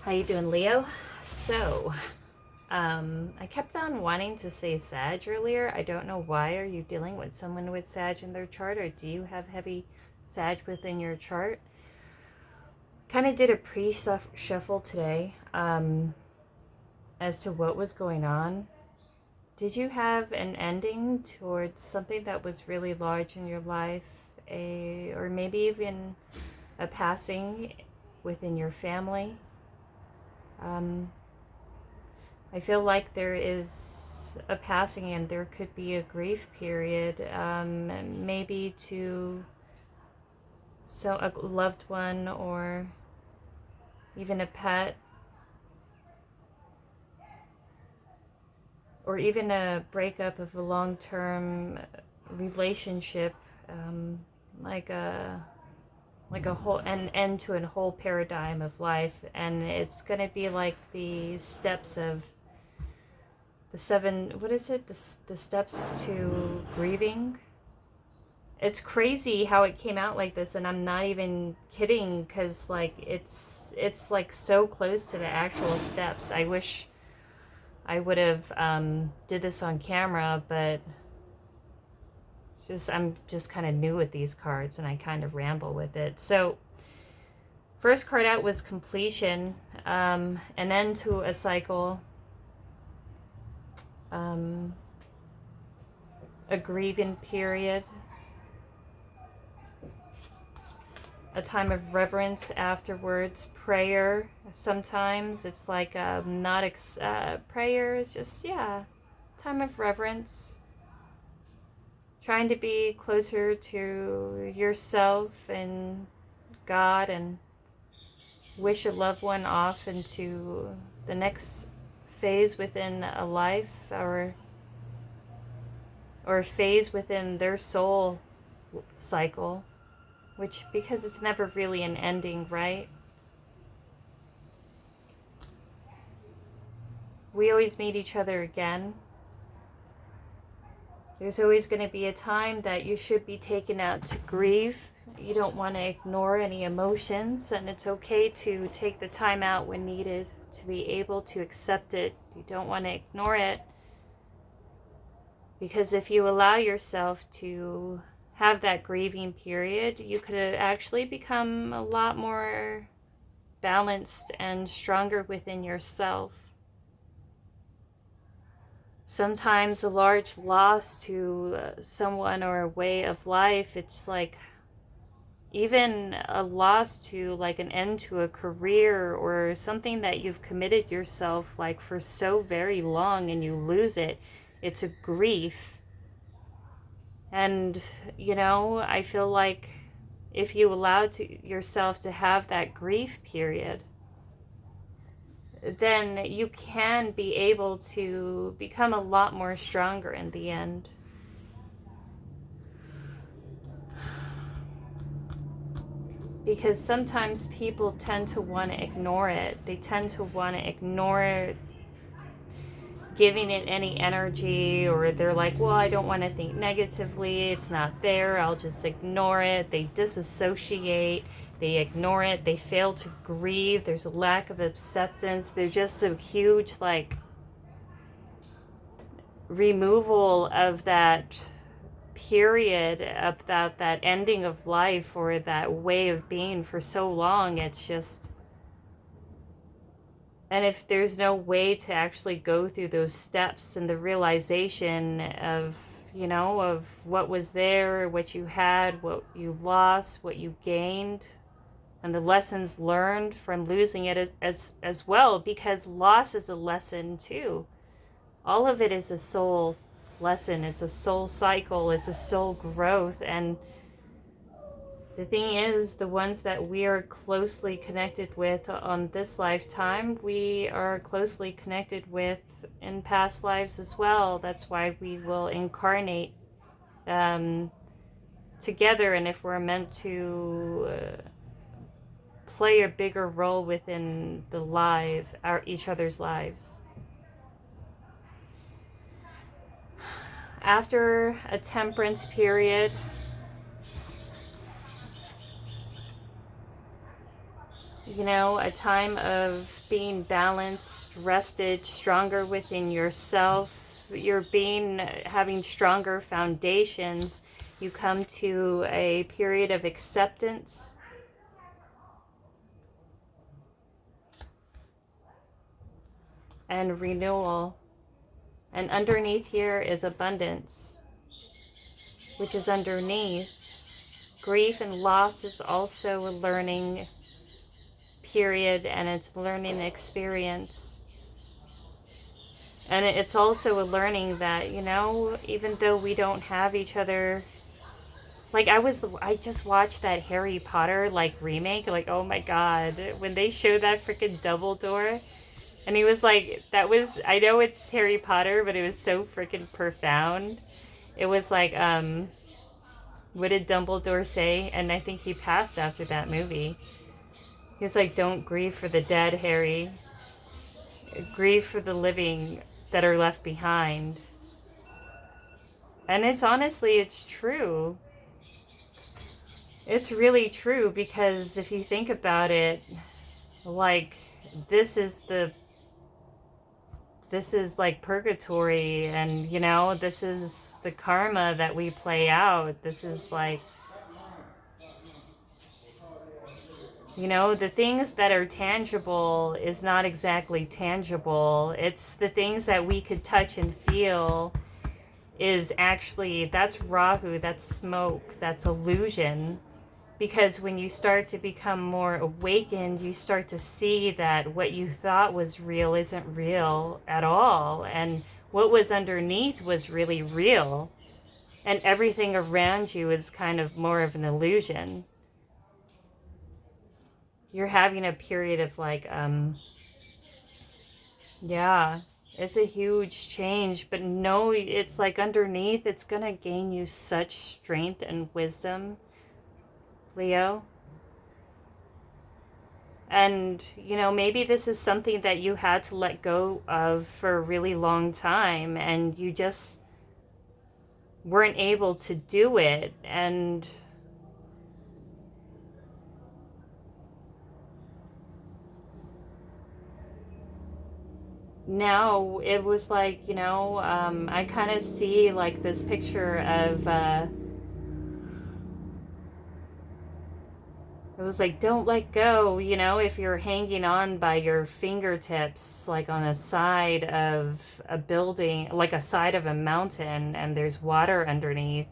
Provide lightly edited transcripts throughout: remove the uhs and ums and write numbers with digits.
How you doing, Leo? So, I kept on wanting to say Sag earlier. I don't know why. Are you dealing with someone with Sag in their chart, or do you have heavy Sag within your chart? Kind of did a pre-shuffle today as to what was going on. Did you have an ending towards something that was really large in your life, or maybe even a passing within your family? I feel like there is a passing and there could be a grief period, maybe to a loved one or even a pet, or even a breakup of a long-term relationship, um, like a whole an end to a whole paradigm of life. And it's going to be like the steps of the seven, what is it, the steps to grieving. It's crazy how it came out like this, and I'm not even kidding, because like it's like so close to the actual steps. I wish I would have did this on camera, but it's just I'm just kind of new with these cards and I kind of ramble with it. So first card out was completion, an end to a cycle, a grieving period, a time of reverence afterwards, prayer. Sometimes it's like not prayer is just, yeah, time of reverence, trying to be closer to yourself and God, and wish a loved one off into the next phase within a life, or a phase within their soul cycle, which, because it's never really an ending, right? We always meet each other again. There's always going to be a time that you should be taken out to grieve. You don't want to ignore any emotions, and it's okay to take the time out when needed to be able to accept it. You don't want to ignore it, because if you allow yourself to have that grieving period, you could actually become a lot more balanced and stronger within yourself. Sometimes a large loss to someone or a way of life, it's like even a loss to like an end to a career or something that you've committed yourself like for so very long, and you lose it. It's a grief. And I feel like if you allow yourself to have that grief period, then you can be able to become a lot more stronger in the end. Because sometimes people tend to want to ignore it. They tend to want to ignore giving it any energy, or they're like, well, I don't want to think negatively. It's not there. I'll just ignore it. They disassociate. They ignore it. They fail to grieve. There's a lack of acceptance. There's just a huge like removal of that period, of that ending of life, or that way of being for so long. It's just, and if there's no way to actually go through those steps and the realization of of what was there, what you had, what you lost, what you gained, and the lessons learned from losing it as well, because loss is a lesson too. All of it is a soul lesson. It's a soul cycle. It's a soul growth. And the thing is, the ones that we are closely connected with on this lifetime, we are closely connected with in past lives as well. That's why we will incarnate together. And if we're meant to play a bigger role within each other's lives. After a temperance period, you know, a time of being balanced, rested, stronger within yourself. You're having stronger foundations. You come to a period of acceptance and renewal. And underneath here is abundance, which is underneath. Grief and loss is also a learning period, and it's a learning experience. And it's also a learning that, you know, even though we don't have each other, like I just watched that Harry Potter like remake, like, oh my god, when they showed that freaking Dumbledore, and he was like, that was, I know it's Harry Potter, but it was so freaking profound. It was like, what did Dumbledore say? And I think he passed after that movie. He was like, don't grieve for the dead, Harry. Grieve for the living that are left behind. And it's honestly, it's true. It's really true, because if you think about it, like, this is like purgatory, and, you know, this is the karma that we play out. This is like, you know, the things that are tangible is not exactly tangible. It's the things that we could touch and feel is actually, that's Rahu, that's smoke, that's illusion. Because when you start to become more awakened, you start to see that what you thought was real isn't real at all. And what was underneath was really real. And everything around you is kind of more of an illusion. You're having a period of like, yeah, it's a huge change. But no, it's like underneath, it's going to gain you such strength and wisdom, Leo. And, you know, maybe this is something that you had to let go of for a really long time, and you just weren't able to do it. And now it was like, you know, I kind of see like this picture of, it was like, don't let go, you know, if you're hanging on by your fingertips, like on a side of a building, like a side of a mountain, and there's water underneath.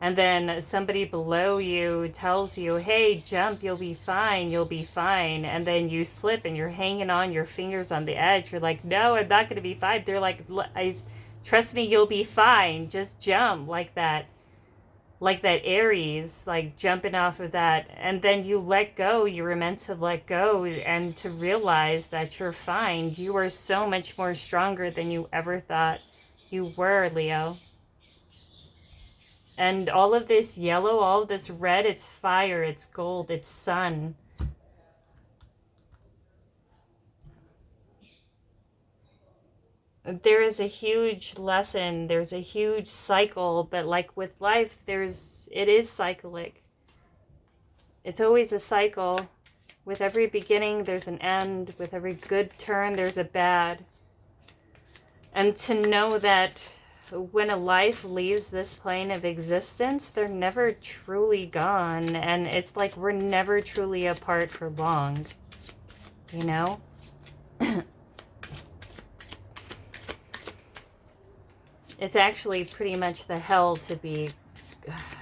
And then somebody below you tells you, hey, jump, you'll be fine, you'll be fine. And then you slip and you're hanging on your fingers on the edge. You're like, no, I'm not going to be fine. They're like, trust me, you'll be fine. Just jump, like that. Like that Aries, like jumping off of that, and then you let go. You were meant to let go and to realize that you're fine. You are so much more stronger than you ever thought you were, Leo. And all of this yellow, all of this red, it's fire, it's gold, it's sun. There is a huge lesson, there's a huge cycle, but like with life, it is cyclic. It's always a cycle. With every beginning, there's an end. With every good turn, there's a bad. And to know that when a life leaves this plane of existence, they're never truly gone. And it's like we're never truly apart for long. You know? It's actually pretty much the hell to be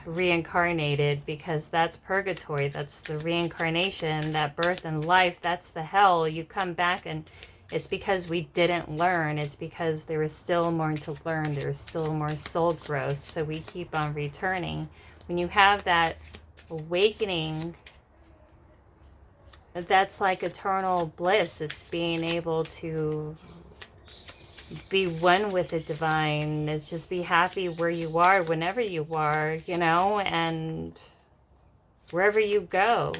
reincarnated, because that's purgatory. That's the reincarnation, that birth and life. That's the hell. You come back, and it's because we didn't learn. It's because there is still more to learn. There is still more soul growth. So we keep on returning. When you have that awakening, that's like eternal bliss. It's being able to be one with the divine. Is just be happy where you are, whenever you are, you know, and wherever you go.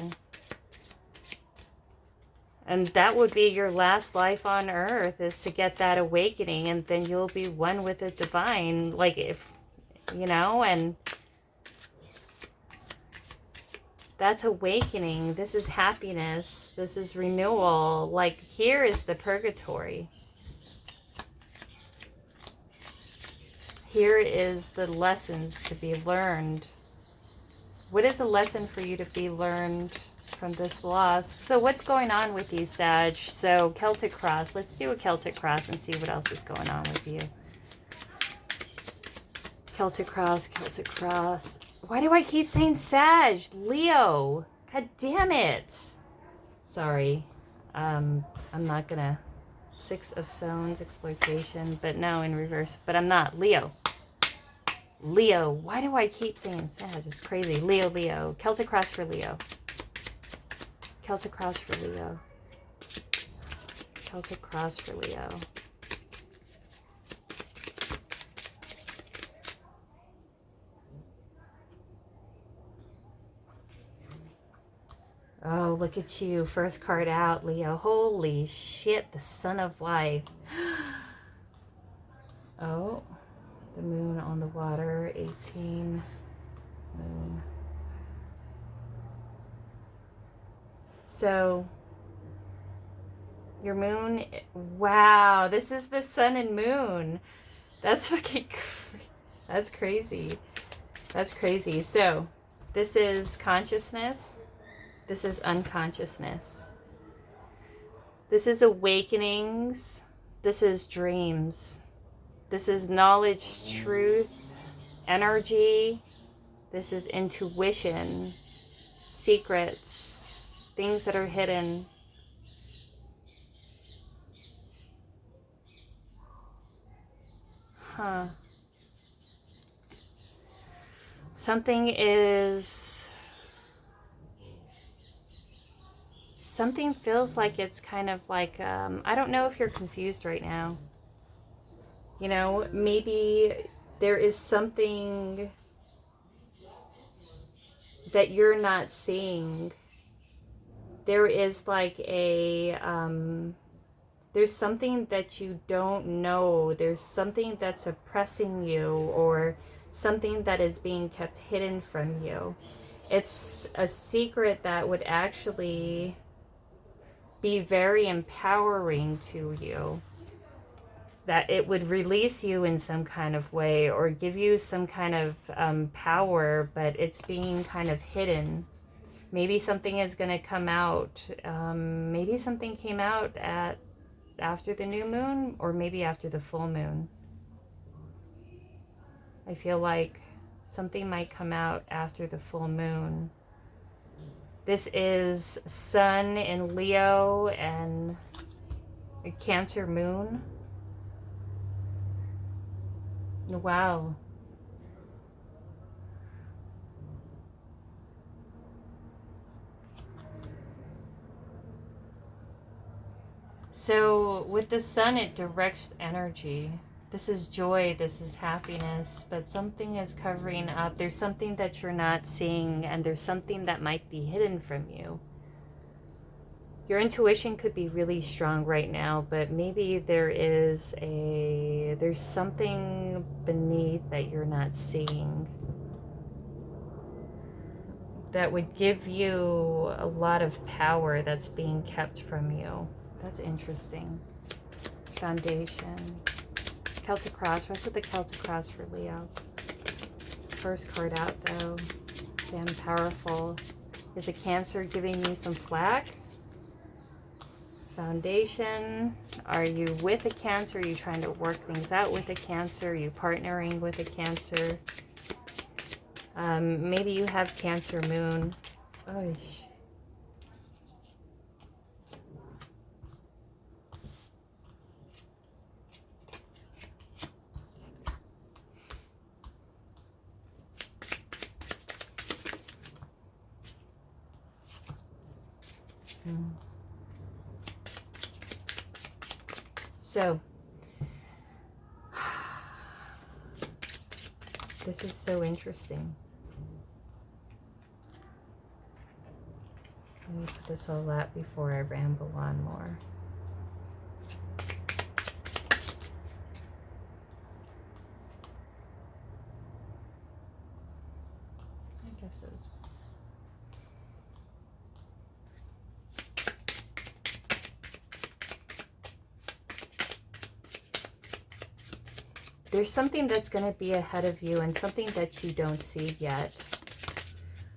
And that would be your last life on earth, is to get that awakening, and then you'll be one with the divine. Like, if, you know, and That's awakening. This is happiness. This is renewal. Like, here is the purgatory. Here is the lessons to be learned. What is a lesson for you to be learned from this loss? So what's going on with you, Sag? So Celtic Cross. Let's do a Celtic Cross and see what else is going on with you. Celtic Cross, Celtic Cross. Why do I keep saying Sag? Leo. God damn it. Sorry. I'm not gonna... 6 of Stones, exploitation, but no, in reverse. But I'm not. Leo. Leo. Why do I keep saying Sag? It's crazy. Leo, Leo. Celtic Cross for Leo. Celtic Cross for Leo. Celtic Cross for Leo. Oh, look at you. First card out, Leo. Holy shit, the Sun of Life. Oh, the Moon on the water, 18. Moon. So, your moon, wow, this is the Sun and Moon. That's fucking, that's crazy. That's crazy. So, this is consciousness. This is unconsciousness. This is awakenings. This is dreams. This is knowledge, truth, energy. This is intuition, secrets, things that are hidden. Huh. Something feels like it's kind of like, I don't know if you're confused right now. You know, maybe there is something that you're not seeing. There is like a, there's something that you don't know. There's something that's oppressing you, or something that is being kept hidden from you. It's a secret that would actually be very empowering to you, that it would release you in some kind of way or give you some kind of power, but it's being kind of hidden. Maybe something is going to come out. Maybe something came out after the new moon, or maybe after the full moon. I feel like something might come out after the full moon. This is Sun in Leo and a Cancer moon. Wow. So with the Sun, it directs energy. This is joy, this is happiness, but something is covering up. There's something that you're not seeing, and there's something that might be hidden from you. Your intuition could be really strong right now, but maybe there's something beneath that you're not seeing that would give you a lot of power that's being kept from you. That's interesting. Foundation. Celtic Cross. Rest of the Celtic Cross for Leo. First card out, though. Damn powerful. Is a Cancer giving you some flack? Foundation. Are you with a Cancer? Are you trying to work things out with a Cancer? Are you partnering with a Cancer? Maybe you have Cancer moon. Oh, So, this is so interesting. Let me put this all out before I ramble on more. I guess it's... there's something that's going to be ahead of you and something that you don't see yet.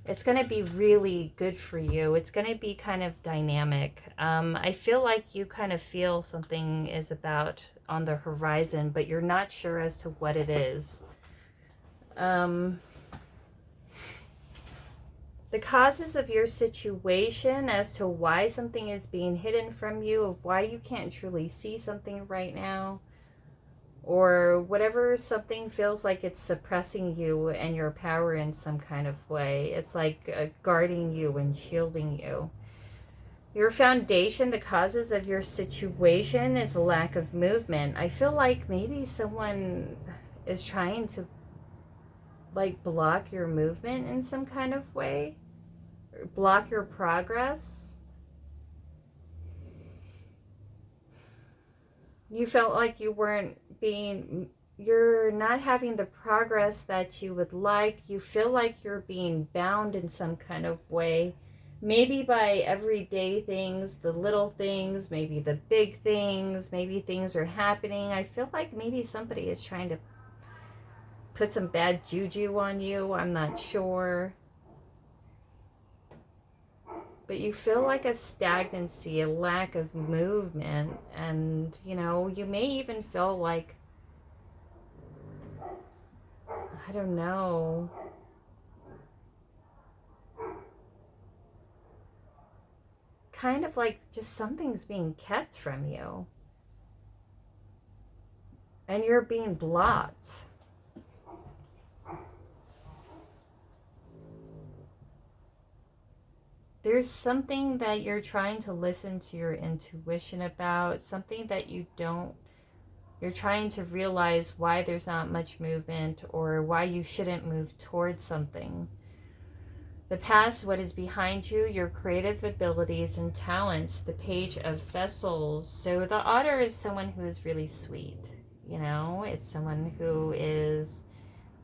It's going to be really good for you. It's going to be kind of dynamic. I feel like you kind of feel something is about on the horizon, but you're not sure as to what it is. The causes of your situation as to why something is being hidden from you, of why you can't truly see something right now, or whatever something feels like it's suppressing you and your power in some kind of way. It's like guarding you and shielding you. Your foundation, the causes of your situation, is a lack of movement. I feel like maybe someone is trying to like block your movement in some kind of way, block your progress. You felt like you're not having the progress that you would like. You feel like you're being bound in some kind of way, maybe by everyday things, the little things, maybe the big things, maybe things are happening. I feel like maybe somebody is trying to put some bad juju on you. I'm not sure. But you feel like a stagnancy, a lack of movement, and you may even feel like, I don't know, kind of like just something's being kept from you and you're being blocked. There's something that you're trying to listen to your intuition about, something that you're trying to realize why there's not much movement or why you shouldn't move towards something. The past, what is behind you, your creative abilities and talents, the Page of Vessels. So the Otter is someone who is really sweet. It's someone who is,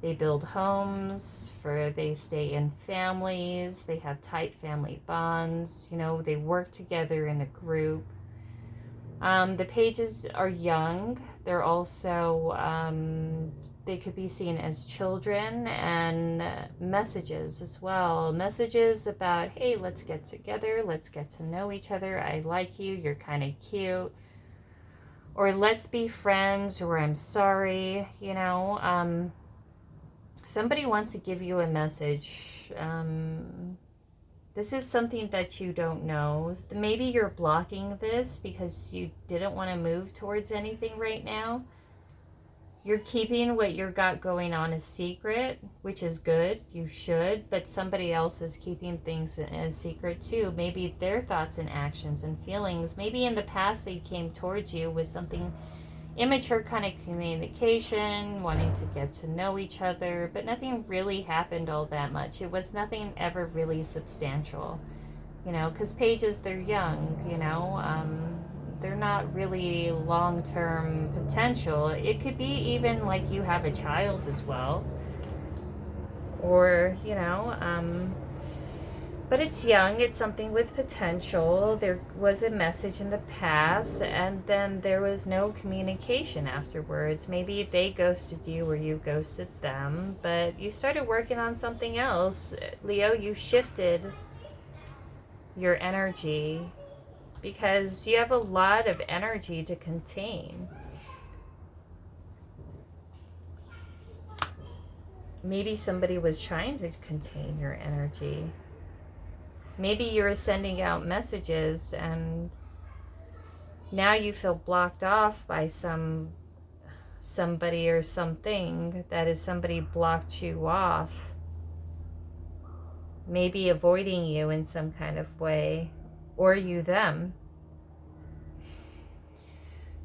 they build homes, they stay in families, they have tight family bonds, they work together in a group. The pages are young. They're also, they could be seen as children, and messages as well. Messages about, hey, let's get together, let's get to know each other, I like you, you're kind of cute. Or let's be friends, or I'm sorry, somebody wants to give you a message. This is something that you don't know. Maybe you're blocking this because you didn't want to move towards anything right now. You're keeping what you've got going on a secret, which is good. You should, but somebody else is keeping things a secret too. Maybe their thoughts and actions and feelings. Maybe in the past they came towards you with something immature kind of communication, wanting to get to know each other, but nothing really happened all that much. It was nothing ever really substantial, because pages, they're young, they're not really long-term potential. It could be even like you have a child as well, or, but it's young, it's something with potential. There was a message in the past, and then there was no communication afterwards. Maybe they ghosted you or you ghosted them, but you started working on something else. Leo, you shifted your energy because you have a lot of energy to contain. Maybe somebody was trying to contain your energy. Maybe you were sending out messages and now you feel blocked off by somebody or something. That is, somebody blocked you off. Maybe avoiding you in some kind of way, or you them.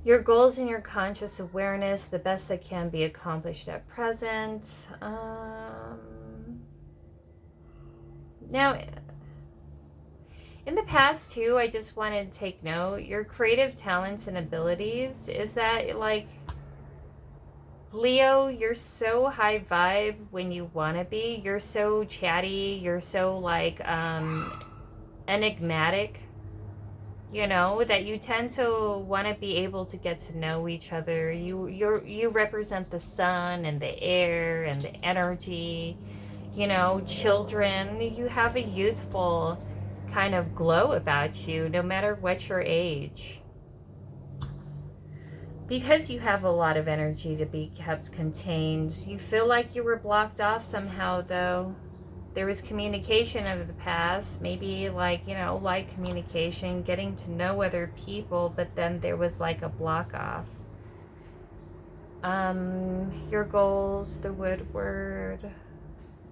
Your goals and your conscious awareness, the best that can be accomplished at present. Now, in the past too, I just wanted to take note, your creative talents and abilities is that, like, Leo, you're so high vibe when you want to be. You're so chatty. You're so, like, enigmatic. You know, that you tend to want to be able to get to know each other. You represent the sun and the air and the energy. You know, children, you have a youthful kind of glow about you no matter what your age. Because you have a lot of energy to be kept contained, you feel like you were blocked off somehow, though. There was communication of the past, maybe like, you know, light communication, getting to know other people, but then there was like a block off. Your goals, the Woodward.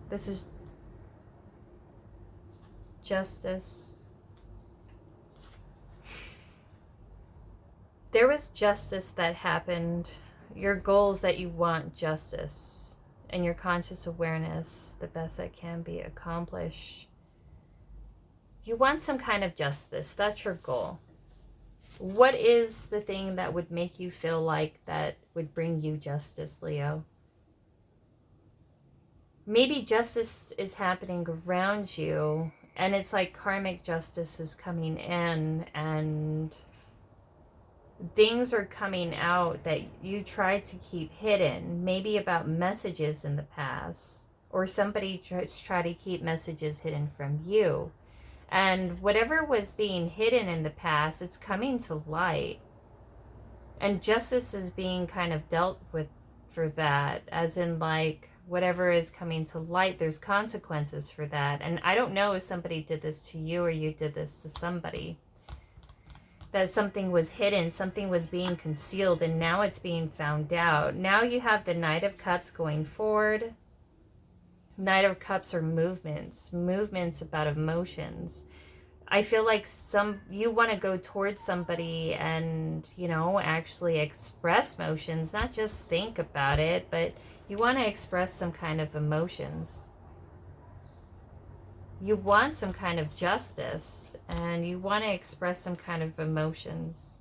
This is justice. There was justice that happened. Your goals that you want justice, and your conscious awareness, the best that can be accomplished. You want some kind of justice. That's your goal. What is the thing that would make you feel like that would bring you justice, Leo? Maybe justice is happening around you, and it's like karmic justice is coming in, and things are coming out that you tried to keep hidden, maybe about messages in the past, or somebody tried to keep messages hidden from you. And whatever was being hidden in the past, it's coming to light. And justice is being kind of dealt with for that, as in like whatever is coming to light, there's consequences for that. And I don't know if somebody did this to you or you did this to somebody. That something was hidden, something was being concealed, and now it's being found out. Now you have the Knight of Cups going forward. Knight of Cups are movements about emotions. I feel like you want to go towards somebody and, you know, actually express emotions, not just think about it, but you want to express some kind of emotions. You want some kind of justice, and you want to express some kind of emotions.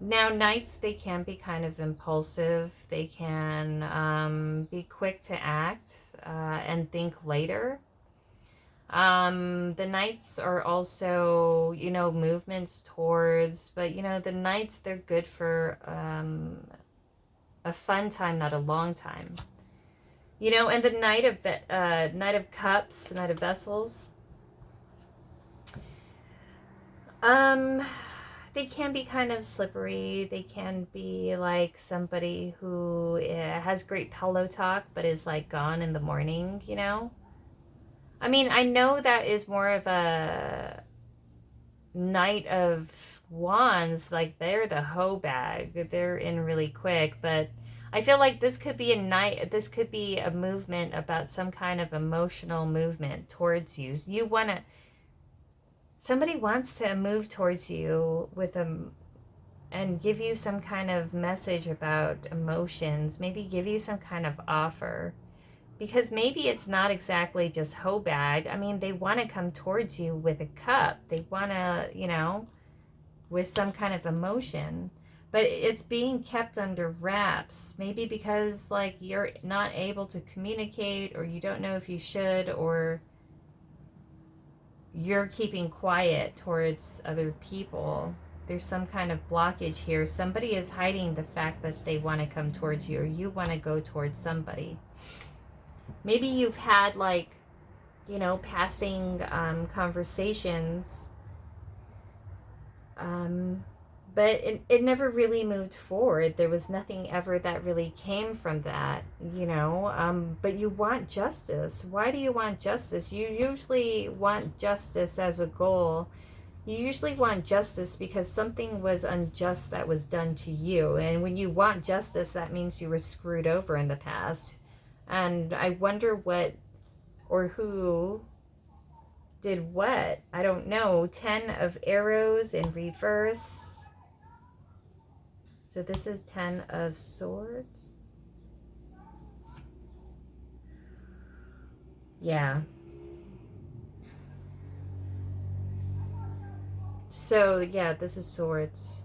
Now, knights, they can be kind of impulsive. They can be quick to act and think later. The knights are also, you know, movements towards, but, you know, the knights, they're good for a fun time, not a long time. You know, and the Knight of Cups, Knight of Vessels, they can be kind of slippery. They can be like somebody who has great pillow talk, but is like gone in the morning, you know? I mean, I know that is more of a Knight of Wands, like they're the hoe bag. They're in really quick, but I feel like this could be this could be a movement about some kind of emotional movement towards you. Somebody wants to move towards you with and give you some kind of message about emotions, maybe give you some kind of offer. Because maybe it's not exactly just hoe bag. I mean, they want to come towards you with a cup. They want to, you know, with some kind of emotion. But it's being kept under wraps. Maybe because, like, you're not able to communicate, or you don't know if you should, or you're keeping quiet towards other people. There's some kind of blockage here. Somebody is hiding the fact that they want to come towards you, or you want to go towards somebody. Maybe you've had, like, you know, passing conversations, but it never really moved forward. There was nothing ever that really came from that, you know, but you want justice. Why do you want justice? You usually want justice as a goal. You usually want justice because something was unjust that was done to you. And when you want justice, that means you were screwed over in the past. And I wonder what or who did what. I don't know. 10 of arrows in reverse. So this is 10 of swords. Yeah. So, yeah, this is swords.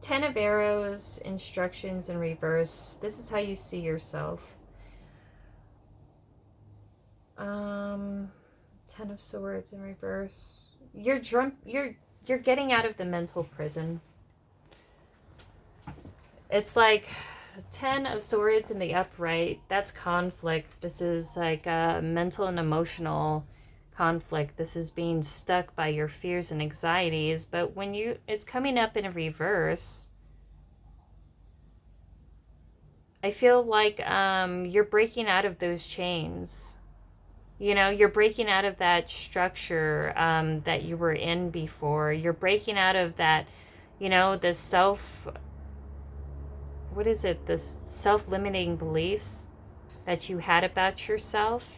10 of arrows, instructions in reverse. This is how you see yourself. Ten of Swords in reverse. You're getting out of the mental prison. It's like Ten of Swords in the upright. That's conflict. This is like a mental and emotional conflict. This is being stuck by your fears and anxieties. But when it's coming up in a reverse, I feel like you're breaking out of those chains. You know, you're breaking out of that structure that you were in before. You're breaking out of that, you know, the what is it? This self-limiting beliefs that you had about yourself.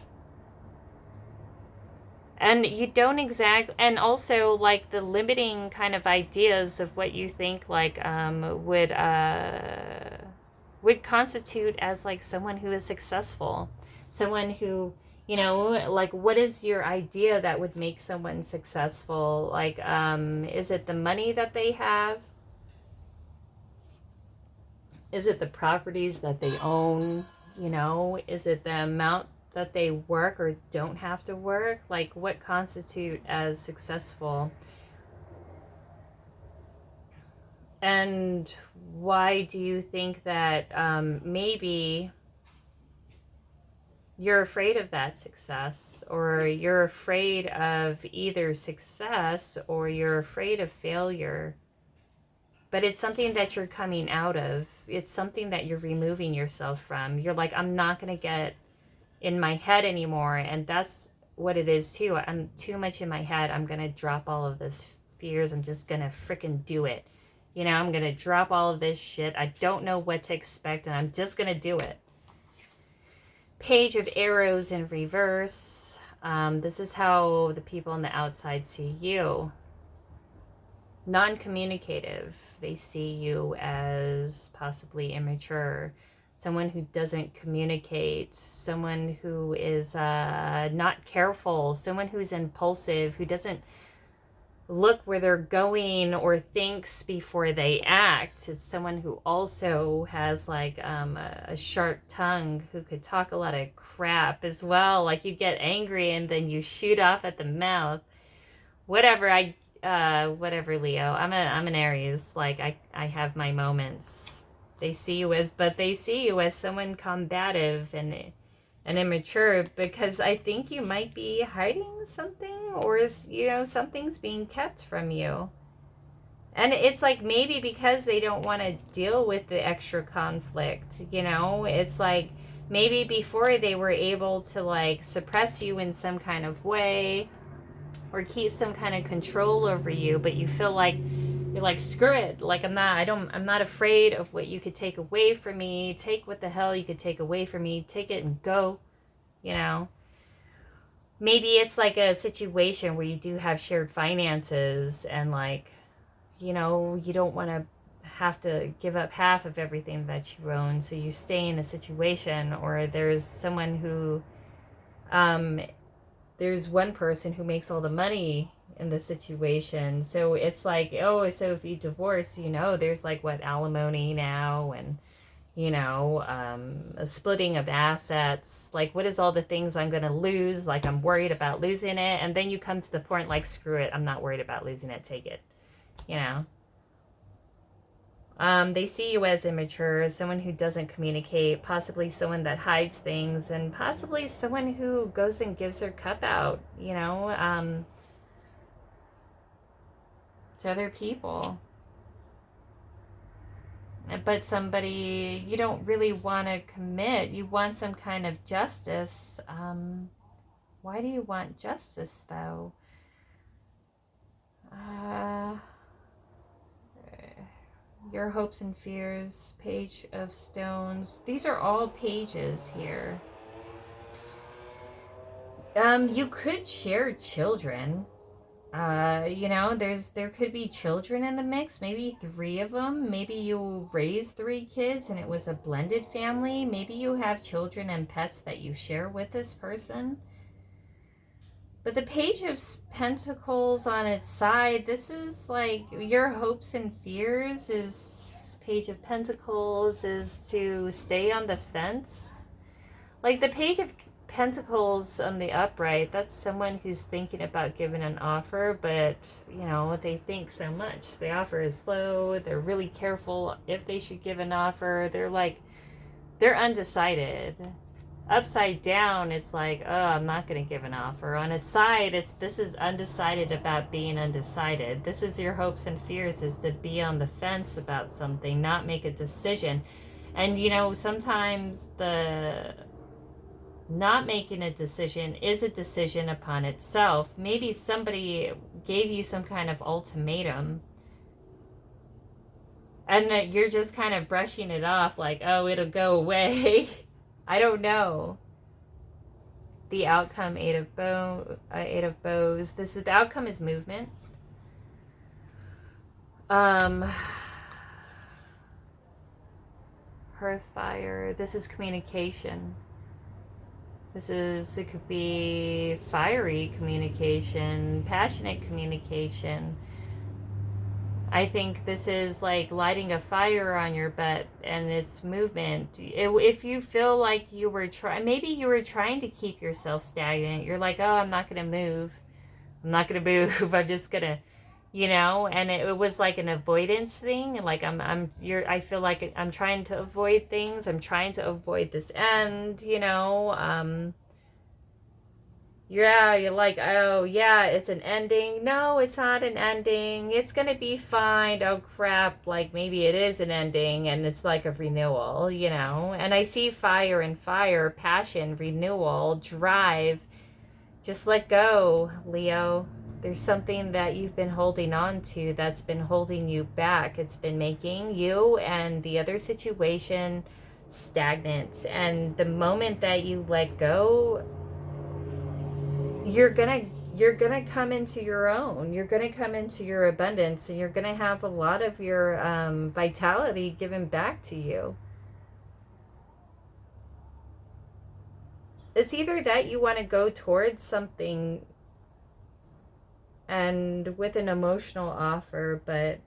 And you don't and also like the limiting kind of ideas of what you think like would constitute as like someone who is successful, someone who, you know, like what is your idea that would make someone successful? Like is it the money that they have? Is it the properties that they own? You know, is it the amount that they work or don't have to work? Like what constitute as successful? And why do you think that maybe you're afraid of that success, or you're afraid of either success or you're afraid of failure? But it's something that you're coming out of. It's something that you're removing yourself from. You're like, I'm not going to get in my head anymore. And that's what it is too. I'm too much in my head. I'm going to drop all of this fears. I'm just going to freaking do it. You know, I'm going to drop all of this shit. I don't know what to expect, and I'm just going to do it. Page of Arrows in reverse. This is how the people on the outside see you. Non-communicative. They see you as possibly immature, someone who doesn't communicate, someone who is not careful, someone who's impulsive, who doesn't look where they're going or thinks before they act. It's someone who also has like a sharp tongue, who could talk a lot of crap as well. Like you get angry and then you shoot off at the mouth. Whatever, whatever, Leo. I'm an Aries. Like I have my moments. They see you as someone combative and immature, because I think you might be hiding something, or is, you know, something's being kept from you. And it's like maybe because they don't want to deal with the extra conflict, you know, it's like maybe before they were able to like suppress you in some kind of way or keep some kind of control over you, but you feel like you're like, screw it, like I'm not afraid of what you could take away from me. Take what the hell you could take away from me, take it and go, you know. Maybe it's like a situation where you do have shared finances and like, you know, you don't want to have to give up half of everything that you own, so you stay in a situation. Or there's someone who there's one person who makes all the money in the situation. So it's like, oh, so if you divorce, you know, there's like what, alimony now, and, you know, a splitting of assets. Like, what is all the things I'm going to lose? Like, I'm worried about losing it. And then you come to the point like, screw it, I'm not worried about losing it, take it, you know. They see you as immature, someone who doesn't communicate, possibly someone that hides things, and possibly someone who goes and gives their cup out, you know, to other people. But somebody you don't really want to commit. You want some kind of justice. Why do you want justice, though? Your hopes and fears, Page of Stones. These are all pages here. You could share children. You know, there could be children in the mix, maybe 3 of them. Maybe you raised 3 kids and it was a blended family. Maybe you have children and pets that you share with this person. But the Page of Pentacles on its side, this is like your hopes and fears is, Page of Pentacles is to stay on the fence. Like the Page of Pentacles on the upright, that's someone who's thinking about giving an offer, but, you know, they think so much. The offer is slow. They're really careful if they should give an offer. They're undecided. Upside down, it's like, oh, I'm not going to give an offer. On its side, this is undecided about being undecided. This is your hopes and fears, is to be on the fence about something, not make a decision. And, you know, sometimes the not making a decision is a decision upon itself. Maybe somebody gave you some kind of ultimatum, and you're just kind of brushing it off like, oh, it'll go away. I don't know. The outcome, Eight of Bows. The outcome is movement. Hearth fire. This is communication. It could be fiery communication, passionate communication. I think this is like lighting a fire on your butt, and it's movement. If you feel like maybe you were trying to keep yourself stagnant. You're like, oh, I'm not going to move. I'm just going to, you know, and it was like an avoidance thing. Like I feel like I'm trying to avoid things. I'm trying to avoid this end, you know. Yeah, you're like, oh, yeah, it's an ending. No, it's not an ending. It's going to be fine. Oh, crap. Like, maybe it is an ending, and it's like a renewal, you know? And I see fire and fire, passion, renewal, drive. Just let go, Leo. There's something that you've been holding on to that's been holding you back. It's been making you and the other situation stagnant. And the moment that you let go, you're gonna come into your own. You're gonna come into your abundance, and you're gonna have a lot of your vitality given back to you. It's either that you want to go towards something and with an emotional offer, but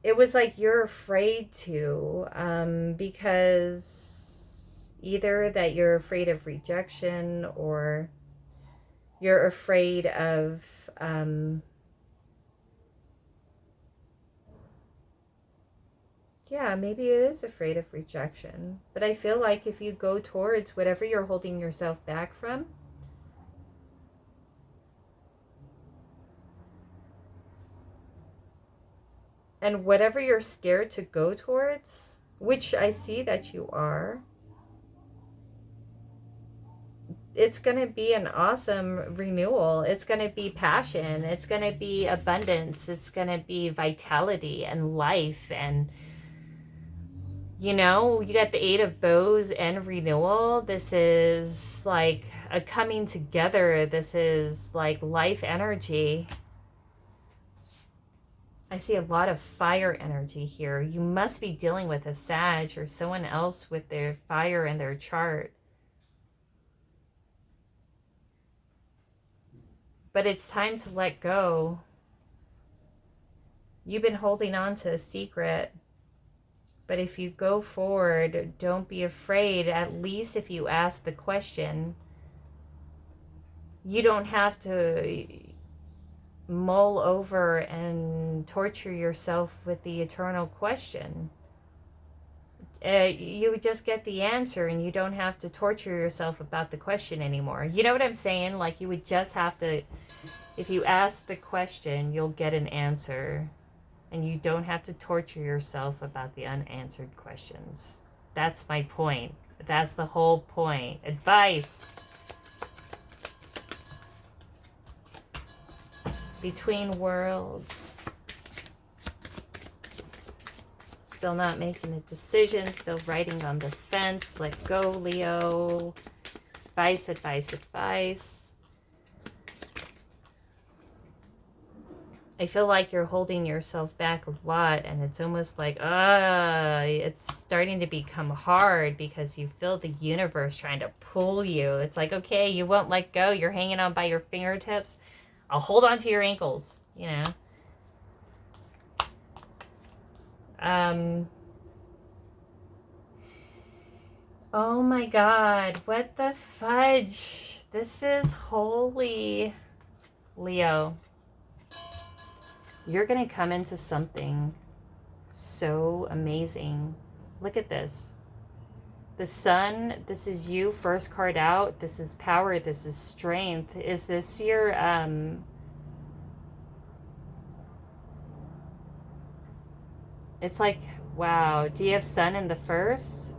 it was like you're afraid to, because either that you're afraid of rejection, or you're afraid of yeah, maybe it is afraid of rejection. But I feel like if you go towards whatever you're holding yourself back from, and whatever you're scared to go towards, which I see that you are, it's going to be an awesome renewal. It's going to be passion. It's going to be abundance. It's going to be vitality and life. And, you know, you got the Eight of Bows and renewal. This is like a coming together. This is like life energy. I see a lot of fire energy here. You must be dealing with a Sag or someone else with their fire in their chart. But it's time to let go. You've been holding on to a secret. But if you go forward, don't be afraid. At least if you ask the question, you don't have to mull over and torture yourself with the eternal question. You would just get the answer, and you don't have to torture yourself about the question anymore. You know what I'm saying? Like, you would just have to, if you ask the question, you'll get an answer, and you don't have to torture yourself about the unanswered questions. That's my point. That's the whole point. Advice. Between worlds. Still not making a decision, still riding on the fence. Let go, Leo. Advice, advice, advice. I feel like you're holding yourself back a lot, and it's almost like, it's starting to become hard because you feel the universe trying to pull you. It's like, okay, you won't let go. You're hanging on by your fingertips. I'll hold on to your ankles, you know. Oh my God, what the fudge? This is holy. Leo, you're going to come into something so amazing. Look at this. The sun, this is you, first card out. This is power, this is strength. Is this your, it's like, wow, do you have sun in the first?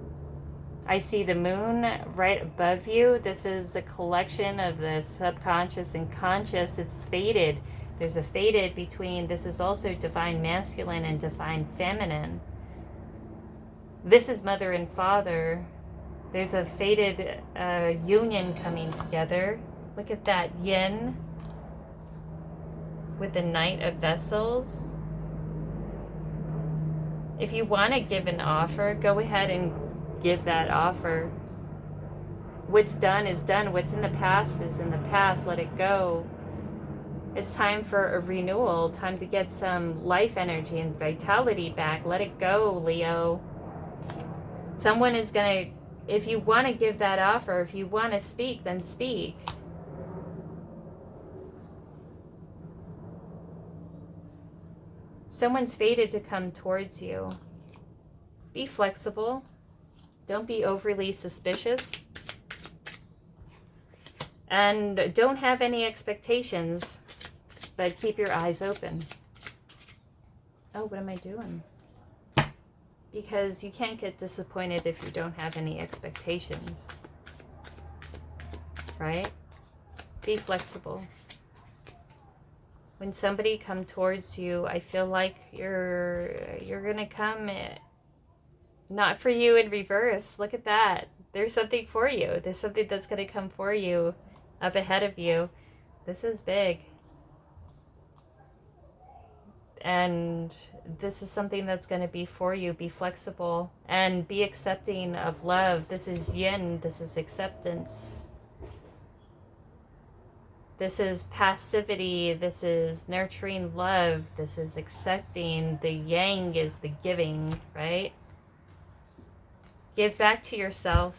I see the moon right above you. This is a collection of the subconscious and conscious. It's faded. There's a faded between, this is also divine masculine and divine feminine. This is mother and father. There's a faded union coming together. Look at that yin with the Knight of Vessels. If you want to give an offer, go ahead and give that offer. What's done is done. What's in the past is in the past. Let it go. It's time for a renewal. Time to get some life energy and vitality back. Let it go, Leo. Someone is going to, if you want to give that offer, if you want to speak, then speak. Someone's fated to come towards you. Be flexible. Don't be overly suspicious. And don't have any expectations, but keep your eyes open. Oh, what am I doing? Because you can't get disappointed if you don't have any expectations. Right? Be flexible. When somebody come towards you, I feel like you're gonna come, not for you in reverse. Look at that. There's something for you. There's something that's gonna come for you, up ahead of you. This is big. And this is something that's going to be for you. Be flexible and be accepting of love. This is yin. This is acceptance. This is passivity. This is nurturing love. This is accepting. The yang is the giving, right? Give back to yourself.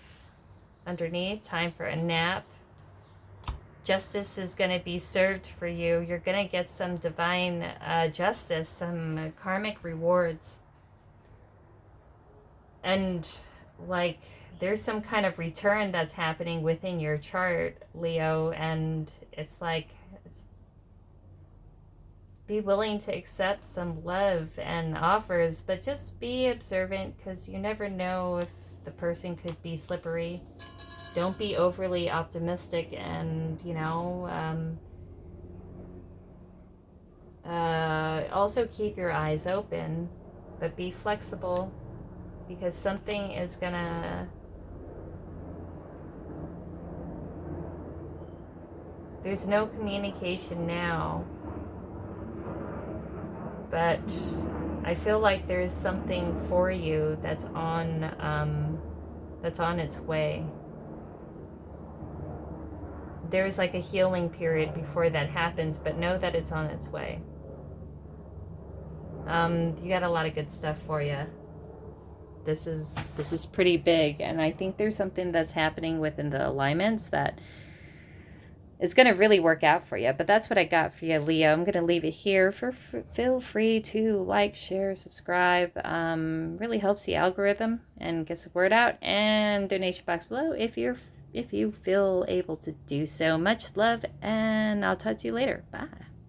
Underneath, time for a nap. Justice is going to be served for you. You're going to get some divine justice, some karmic rewards. And like there's some kind of return that's happening within your chart, Leo, and it's like be willing to accept some love and offers, but just be observant because you never know if the person could be slippery. Don't be overly optimistic and, also keep your eyes open, but be flexible because something is gonna, there's no communication now, but I feel like there's something for you that's on its way. There's like a healing period before that happens, but know that it's on its way. You got a lot of good stuff for you. This is pretty big, and I think there's something that's happening within the alignments that is going to really work out for you. But that's what I got for you, Leo. I'm going to leave it here. Feel free to like, share, subscribe. Really helps the algorithm and gets the word out. And donation box below if you feel able to do so. Much love, and I'll talk to you later. Bye.